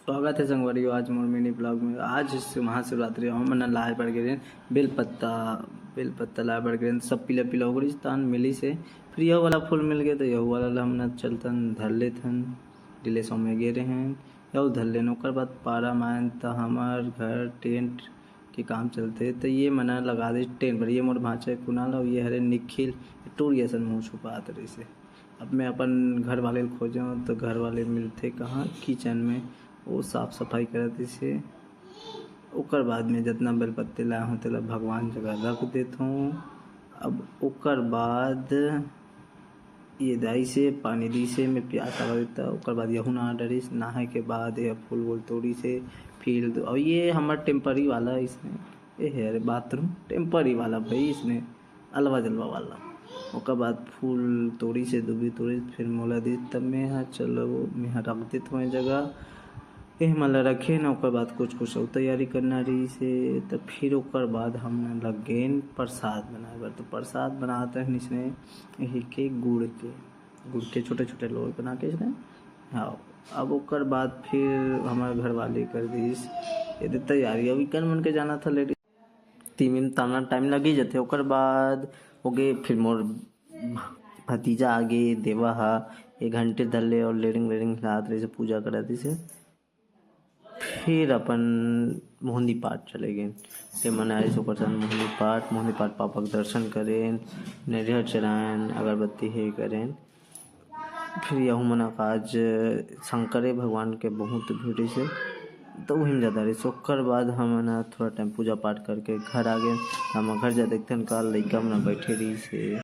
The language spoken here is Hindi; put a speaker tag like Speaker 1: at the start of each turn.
Speaker 1: स्वागत है संगवारी आज मोर मिनी ब्लॉग में। आज महाशिवरात्रि हम मना लाए पड़ गए बेलपत्ता लाए पड़ गए सब पीला पीला हो स्थान मिली से फिर यह वाला फूल मिल गए तो यह वाला हम चलतन धर लेथन डिले सौ में गे रहे हैं यह धर लेन ओकर बाद पारा मान तो हमार घर टेंट के काम चलते तो ये मना लगा दे टेंट पर। ये मोर भाचा कुनाल और ये हरे निखिल टूरियसन मुँह छुपात रही से। अब मैं अपन घर वाले खोजूँ तो घर वाले मिलते कहाँ किचन में वो साफ़ सफाई करती से ओकर बाद में जितना बेलपत्ते लाए हों तेला भगवान जगह रख देता हूँ। अब ओकर बाद ये दाई से पानी दी से मैं प्यास लगा देता ओकर बाद यहू ना डरी नहाए के बाद यह फूल वूल तोड़ी से फिर और ये हमारा टेम्परी वाला इसमें ये है अरे बाथरूम टेम्परी वाला भाई इसमें अलवा जलवा वाला। ओकर बाद फूल तोड़ी से दुबी तोड़ी फिर मोला दी तब मैं हाँ चलो मैं रख देता हूँ जगह ये मला रखे न ओकर बाद कुछ और तैयारी करना रही से तो फिर ओकर बाद हम लग गए प्रसाद बनाए बर। तो प्रसाद बनाते हैं इसमें यही के गुड़ के छोटे छोटे लोग बना के इसमें हाँ। अब ओकर बाद फिर हमारे घर वाले कर दी ये तैयारी अभी कर मन के जाना था लेडी 3 मिनट ताना टाइम लगी जाते ओकर बाद हो गए फिर मोर भतीजा आगे देवा हा 1 घंटे धरले और लेडिंग हिलात रही से पूजा कराती से फिर अपन मोहंदी पाठ चले गए से मनाए सो मोहंदी पाठ पापा के दर्शन करें नरियर चढ़ाएं अगरबत्ती हे करें। फिर यहू मना आज शंकरे भगवान के बहुत भीड़ से तो वहीं ज़्यादा रही सो ओकर बाद हम ना थोड़ा टाइम पूजा पाठ करके घर आ गए। हम घर जा देखते हैं कल लड़का मना बैठे रही से